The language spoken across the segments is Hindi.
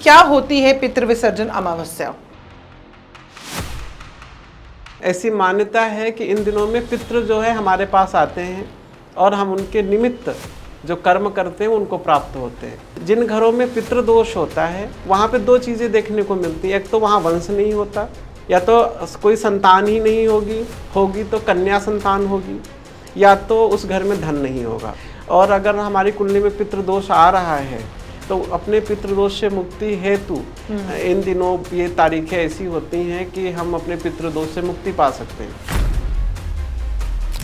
क्या होती है पितृ विसर्जन अमावस्या? ऐसी मान्यता है कि इन दिनों में पितृ जो है हमारे पास आते हैं और हम उनके निमित्त जो कर्म करते हैं उनको प्राप्त होते हैं। जिन घरों में पितृदोष होता है वहाँ पे दो चीज़ें देखने को मिलती हैं। एक तो वहाँ वंश नहीं होता, या तो कोई संतान ही नहीं होगी तो कन्या संतान होगी, या तो उस घर में धन नहीं होगा। और अगर हमारी कुंडली में पितृदोष आ रहा है तो अपने पितृदोष से मुक्ति हेतु इन दिनों ये तारीखें ऐसी होती हैं कि हम अपने पितृदोष से मुक्ति पा सकते हैं।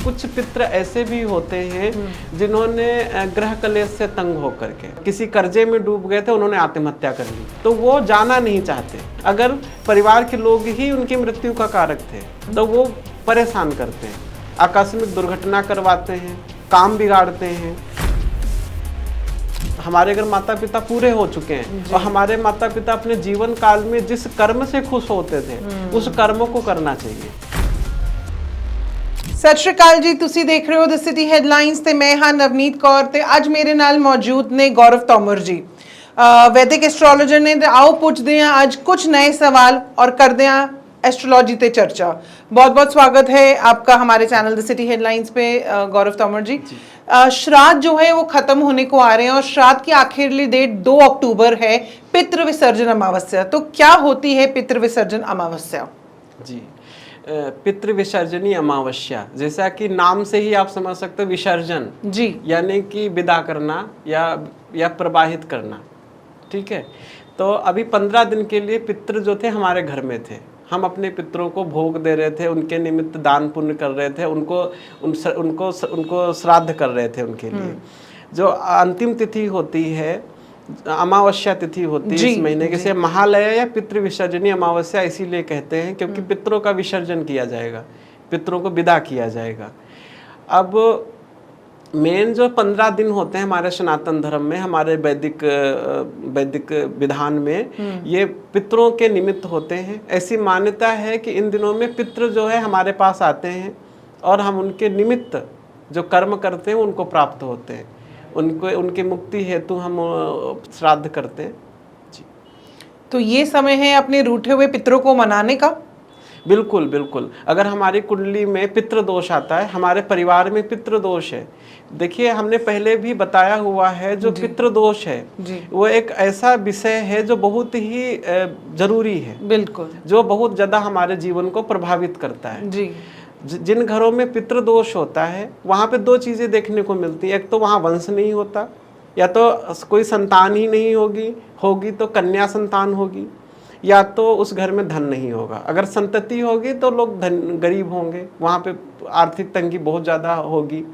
कुछ पितृ ऐसे भी होते हैं जिन्होंने ग्रह कलेश से तंग होकर के किसी कर्जे में डूब गए थे, उन्होंने आत्महत्या कर ली, तो वो जाना नहीं चाहते। अगर परिवार के लोग ही उनकी मृत्यु का कारक थे तो वो परेशान करते हैं, आकस्मिक दुर्घटना करवाते हैं, काम बिगाड़ते हैं। हमारे अगर माता पिता पूरे हो चुके हैं और हमारे माता पिता अपने जीवन काल में जिस कर्म से खुश होते थे उस कर्म को करना चाहिए। सत श्री अकाल जी, तुसी देख रहे हो द सिटी हेडलाइंस ते मैं हाँ नवनीत कौर ते अज मेरे नाल मौजूद ने गौरव तोमर जी, वैदिक एस्ट्रोलॉजर ने। आओ पुछदे हैं अज कुछ नए सवाल और करदे हैं एस्ट्रोलॉजी ते चर्चा। बहुत बहुत स्वागत है आपका हमारे चैनल द सिटी हेडलाइंस पे गौरव तोमर जी। श्राद्ध जो है वो खत्म होने को आ रहे हैं और श्राद्ध की आखिरी डेट 2 अक्टूबर है, पितृ विसर्जन अमावस्या। तो क्या होती है पितृ विसर्जन अमावस्या? जी, पितृ विसर्जनी अमावस्या, जैसा कि नाम से ही आप समझ सकते हो, विसर्जन जी यानी कि विदा करना या प्रवाहित करना। ठीक है, तो अभी 15 दिन के लिए पितृ जो थे हमारे घर में थे, हम अपने पितरों को भोग दे रहे थे, उनके निमित्त दान पुण्य कर रहे थे, उनको श्राद्ध कर रहे थे उनके लिए। जो अंतिम तिथि होती है, अमावस्या तिथि होती है इस महीने के, से महालय या पितृ विसर्जनी अमावस्या इसीलिए कहते हैं क्योंकि पितरों का विसर्जन किया जाएगा, पितरों को विदा किया जाएगा। अब मेन जो 15 दिन होते हैं हमारे सनातन धर्म में, हमारे वैदिक विधान में, ये पितरों के निमित्त होते हैं। ऐसी मान्यता है कि इन दिनों में पितृ जो है हमारे पास आते हैं और हम उनके निमित्त जो कर्म करते हैं उनको प्राप्त होते हैं, उनकी मुक्ति हेतु हम श्राद्ध करते हैं। जी, तो ये समय है अपने रूठे हुए पितरों को मनाने का। बिल्कुल बिल्कुल। अगर हमारी कुंडली में पितृदोष आता है, हमारे परिवार में पितृदोष है, देखिए हमने पहले भी बताया हुआ है, जो पितृदोष है वो एक ऐसा विषय है जो बहुत ही जरूरी है, बिल्कुल, जो बहुत ज़्यादा हमारे जीवन को प्रभावित करता है। जी, जिन घरों में पितृदोष होता है वहाँ पे दो चीज़ें देखने को मिलती हैं। एक तो वहाँ वंश नहीं होता, या तो कोई संतान ही नहीं होगी तो कन्या संतान होगी, या तो उस घर में धन नहीं होगा। अगर संतति होगी तो लोग गरीब होंगे, वहाँ पे आर्थिक तंगी बहुत ज़्यादा होगी।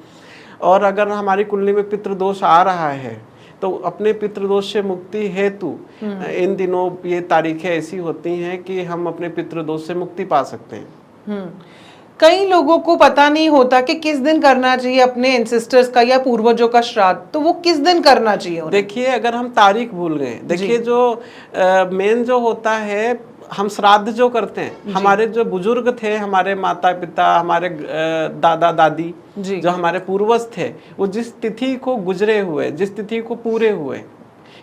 और अगर हमारी कुंडली में पितृदोष आ रहा है तो अपने पितृदोष से मुक्ति हेतु इन दिनों ये तारीखें ऐसी होती हैं कि हम अपने पितृदोष से मुक्ति पा सकते हैं। कई लोगों को पता नहीं होता कि किस दिन करना चाहिए अपने एंसेस्टर्स का या पूर्वजों का श्राद्ध, तो वो किस दिन करना चाहिए? देखिए, अगर हम तारीख भूल गए, देखिए जो मेन जो होता है, हम श्राद्ध जो करते हैं, हमारे जो बुजुर्ग थे, हमारे माता पिता, हमारे दादा दादी, जो हमारे पूर्वज थे, वो जिस तिथि को गुजरे हुए, जिस तिथि को पूरे हुए,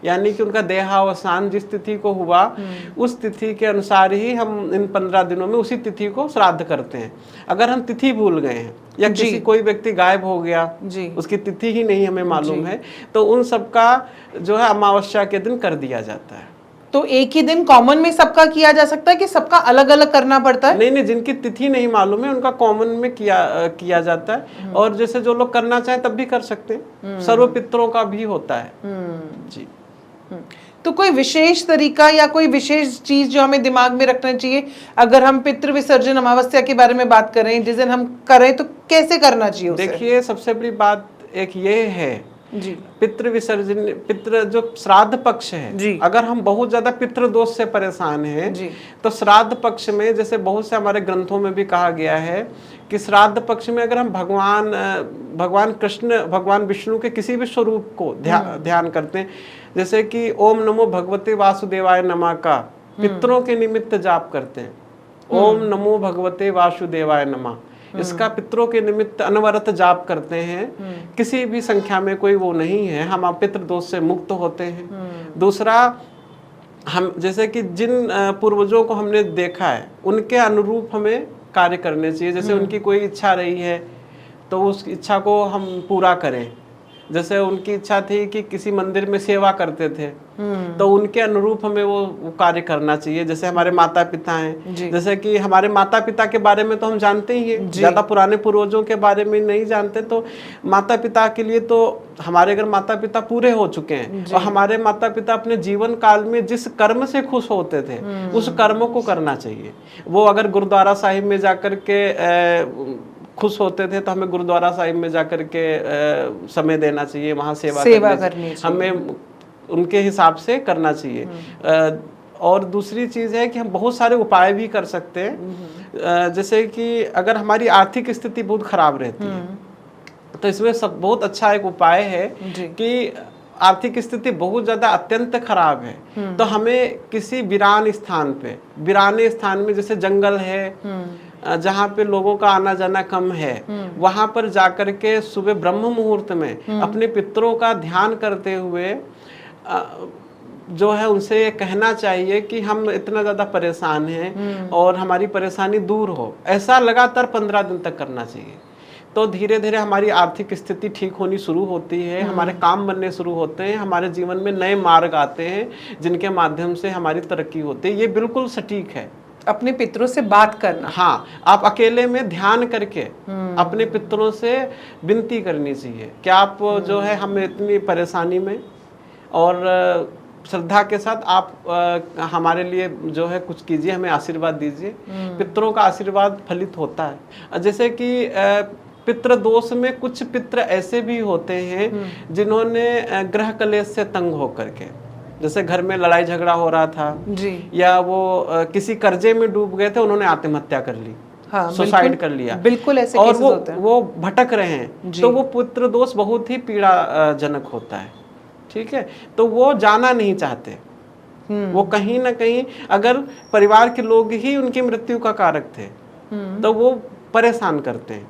यानी कि उनका देहावसान जिस तिथि को हुआ, उस तिथि के अनुसार ही हम इन 15 दिनों में उसी तिथि को श्राद्ध करते हैं। अगर हम तिथि भूल गए हैं या कोई व्यक्ति गायब हो गया, उसकी तिथि ही नहीं हमें मालूम है, तो उन सबका जो है अमावस्या के दिन कर दिया जाता है। तो एक ही दिन कॉमन में सबका किया जा सकता है कि सबका अलग अलग करना पड़ता है? नहीं, जिनकी तिथि नहीं मालूम है उनका कॉमन में किया जाता है, और जैसे जो लोग करना चाहे तब भी कर सकते हैं। सर्व पितरों का भी होता है। जी, तो कोई विशेष तरीका या कोई विशेष चीज जो हमें दिमाग में रखना चाहिए अगर हम पितृ विसर्जन अमावस्या के बारे में बात करें, जिस दिन हम करें तो कैसे करना चाहिए उसे? देखिए, सबसे बड़ी बात एक ये है जी, पितृ जो श्राद्ध पक्ष है, अगर हम बहुत ज्यादा पितृ दोष से परेशान हैं तो श्राद्ध पक्ष में, जैसे बहुत से हमारे ग्रंथों में भी कहा गया है कि श्राद्ध पक्ष में अगर हम भगवान कृष्ण, भगवान विष्णु के किसी भी स्वरूप को ध्यान करते हैं, जैसे कि ओम नमो भगवते वासुदेवाय नमः का पितरों के निमित्त जाप करते हैं, ओम नमो भगवते वासुदेवाय नमः, इसका पितरों के निमित्त अनवरत जाप करते हैं, किसी भी संख्या में कोई वो नहीं है, हम पितृ दोष से मुक्त होते हैं। दूसरा, हम जैसे कि जिन पूर्वजों को हमने देखा है उनके अनुरूप हमें कार्य करने चाहिए। जैसे उनकी कोई इच्छा रही है तो उस इच्छा को हम पूरा करें। जैसे उनकी इच्छा थी कि किसी मंदिर में सेवा करते थे, तो उनके अनुरूप हमें वो कार्य करना चाहिए। जैसे हमारे माता पिता हैं, जैसे कि हमारे माता पिता के बारे में तो हम जानते ही हैं, ज़्यादा पुराने पूर्वजों के बारे में नहीं जानते। तो माता पिता के लिए तो हमारे अगर माता पिता पूरे हो चुके हैं और हमारे माता पिता अपने जीवन काल में जिस कर्म से खुश होते थे उस कर्म को करना चाहिए। वो अगर गुरुद्वारा साहिब में जाकर के खुश होते थे तो हमें गुरुद्वारा साहिब में जाकर के समय देना चाहिए, वहाँ सेवा करनी चाहिए। हमें उनके हिसाब से करना चाहिए। और दूसरी चीज़ है कि हम बहुत सारे उपाय भी कर सकते हैं। जैसे कि अगर हमारी आर्थिक स्थिति बहुत खराब रहती है तो इसमें सब बहुत अच्छा एक उपाय है कि आर्थिक स्थिति बहुत ज़्यादा अत्यंत खराब है तो हमें किसी वीरान स्थान में जैसे जंगल है जहाँ पे लोगों का आना जाना कम है, वहां पर जाकर के सुबह ब्रह्म मुहूर्त में अपने पितरों का ध्यान करते हुए जो है उनसे ये कहना चाहिए कि हम इतना ज़्यादा परेशान हैं और हमारी परेशानी दूर हो। ऐसा लगातार 15 दिन तक करना चाहिए। तो धीरे धीरे हमारी आर्थिक स्थिति ठीक होनी शुरू होती है, हमारे काम बनने शुरू होते हैं, हमारे जीवन में नए मार्ग आते हैं जिनके माध्यम से हमारी तरक्की होती है। ये बिल्कुल सटीक है। अपने पितरों से बात करना। हाँ, आप अकेले में ध्यान करके अपने पितरों से विनती करनी चाहिए कि आप जो है हम इतनी परेशानी में और श्रद्धा के साथ आप हमारे लिए जो है कुछ कीजिए, हमें आशीर्वाद दीजिए। पितरों का आशीर्वाद फलित होता है। जैसे कि पितृ दोष में कुछ पितृ ऐसे भी होते हैं जिन्होंने ग्रह कलेश से तंग होकर के, जैसे घर में लड़ाई झगड़ा हो रहा था जी, या वो किसी कर्जे में डूब गए थे, उन्होंने आत्महत्या कर ली, हाँ, सुसाइड कर लिया, बिल्कुल ऐसे और केसेस होते हैं। वो भटक रहे हैं, तो वो पुत्र दोष बहुत ही पीड़ाजनक होता है। ठीक है, तो वो जाना नहीं चाहते। वो कहीं ना कहीं अगर परिवार के लोग ही उनकी मृत्यु का कारक थे तो वो परेशान करते हैं,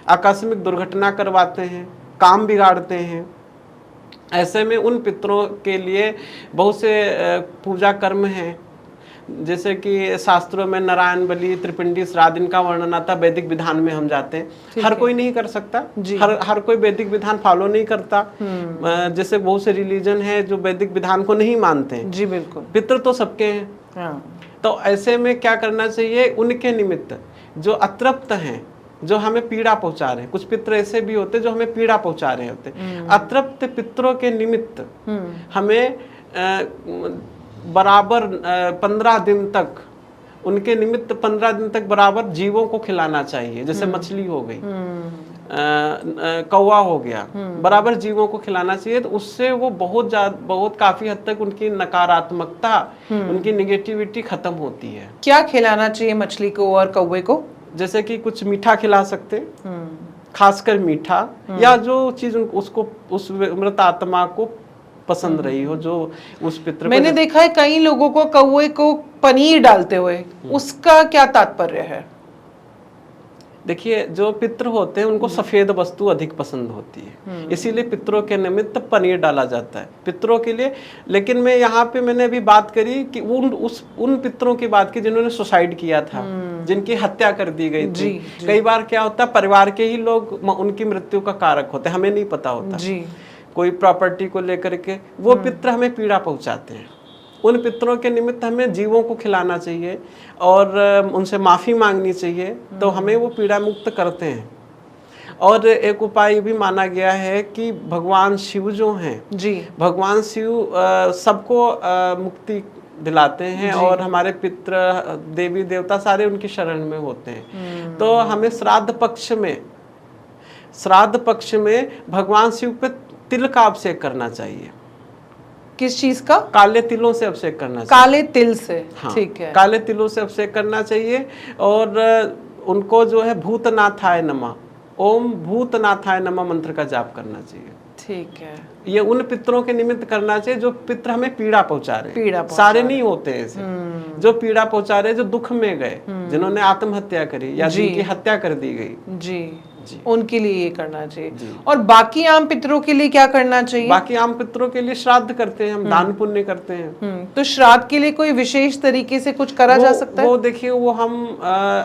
आकस्मिक दुर्घटना करवाते हैं, काम बिगाड़ते हैं। ऐसे में उन पितरों के लिए बहुत से पूजा कर्म हैं, जैसे कि शास्त्रों में नारायण बलि, त्रिपिंडी श्राद्ध इनका वर्णन आता है। वैदिक विधान में हम जाते हैं, हर कोई नहीं कर सकता, हर कोई वैदिक विधान फॉलो नहीं करता। जैसे बहुत से रिलीजन है जो वैदिक विधान को नहीं मानते हैं। जी बिल्कुल, पितृ तो सबके हैं। हाँ। तो ऐसे में क्या करना चाहिए, उनके निमित्त जो अतृप्त हैं, जो हमें पीड़ा पहुंचा रहे हैं, कुछ पितृ ऐसे भी होते हैं जो हमें पीड़ा पहुंचा रहे होते हैं, अतृप्त पितरों के निमित्त हमें बराबर 15 दिन तक, उनके निमित्त 15 दिन तक बराबर जीवों को खिलाना चाहिए। जैसे मछली हो गई, कौवा हो गया, बराबर जीवों को खिलाना चाहिए। तो उससे वो बहुत काफी हद तक उनकी नकारात्मकता, उनकी निगेटिविटी खत्म होती है। क्या खिलाना चाहिए मछली को और कौवे को? जैसे कि कुछ मीठा खिला सकते, खासकर मीठा, या जो चीज उसको उस मृत आत्मा को पसंद रही हो, जो उस पितृ। मैंने देखा है कई लोगों को कौवे को पनीर डालते हुए, उसका क्या तात्पर्य है? देखिए, जो पितृ होते हैं उनको सफेद वस्तु अधिक पसंद होती है, इसीलिए पितरों के निमित्त पनीर डाला जाता है पितरों के लिए। लेकिन मैं यहाँ पे मैंने अभी बात करी कि उन पितरों की बात की जिन्होंने सुसाइड किया था, जिनकी हत्या कर दी गई थी। कई बार क्या होता है, परिवार के ही लोग उनकी मृत्यु का कारक होते हैं, हमें नहीं पता होता जी। कोई प्रॉपर्टी को लेकर के वो पितृ हमें पीड़ा पहुंचाते हैं। उन पितरों के निमित्त हमें जीवों को खिलाना चाहिए और उनसे माफ़ी मांगनी चाहिए, तो हमें वो पीड़ा मुक्त करते हैं। और एक उपाय भी माना गया है कि भगवान शिव जो हैं जी, भगवान शिव सबको मुक्ति दिलाते हैं और हमारे पितृ देवी देवता सारे उनकी शरण में होते हैं। तो हमें श्राद्ध पक्ष में भगवान शिव पे तिल का अभिषेक करना चाहिए। किस चीज का? काले तिलों से अभिषेक करना चाहिए। काले तिल से? हाँ, ठीक है, काले तिलों से अभिषेक करना चाहिए। और उनको जो है भूतनाथाय नमः, ओम भूतनाथाय नमः मंत्र का जाप करना चाहिए। ठीक है, ये उन पितरों के निमित्त करना चाहिए जो पितर हमें पीड़ा पहुंचा रहे हैं। सारे नहीं होते ऐसे, जो पीड़ा पहुंचा रहे, जो दुख में गए, जिन्होंने आत्महत्या करी या जिनकी हत्या कर दी गई जी, जी। उनके लिए ये करना चाहिए। और बाकी आम पितरों के लिए क्या करना चाहिए? बाकी आम पितरों के लिए श्राद्ध करते हैं हम, दान पुण्य करते हैं। तो श्राद्ध के लिए कोई विशेष तरीके से कुछ करा जा सकता है? वो देखिए, वो हम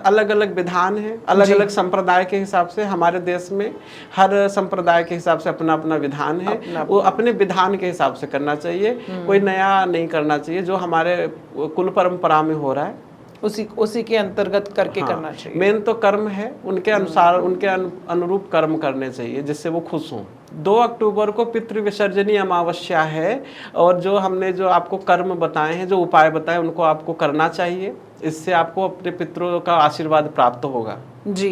अलग अलग विधान है, अलग अलग संप्रदाय के हिसाब से। हमारे देश में हर संप्रदाय के हिसाब से अपना अपना विधान है, वो अपने विधान के हिसाब से करना चाहिए, कोई नया नहीं करना चाहिए। जो हमारे कुल परंपरा में हो रहा है उसी के अंतर्गत करके करना चाहिए। मेन तो कर्म है, उनके अनुसार उनके अनुरूप कर्म करने चाहिए जिससे वो खुश हों। 2 अक्टूबर को पितृ विसर्जनी अमावस्या है, और जो हमने जो आपको कर्म बताए हैं, जो उपाय बताए, उनको आपको करना चाहिए। इससे आपको अपने पितरों का आशीर्वाद प्राप्त होगा। जी,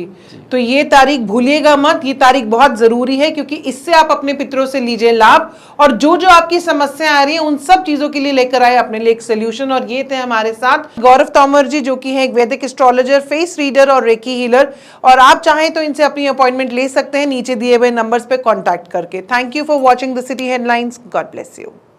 तो ये तारीख भूलिएगा मत, ये तारीख बहुत जरूरी है, क्योंकि इससे आप अपने पितरों से लीजिए लाभ, और जो जो आपकी समस्या आ रही है उन सब चीजों के लिए लेकर आए अपने लिए एक सोल्यूशन। और ये थे हमारे साथ गौरव तोमर जी, जो कि है एक वैदिक एस्ट्रोलॉजर, फेस रीडर और रेकी हीलर। और आप चाहें तो इनसे अपनी अपॉइंटमेंट ले सकते हैं नीचे दिए हुए नंबर्स पे कॉन्टैक्ट करके। Thank you for watching the city headlines. God bless you.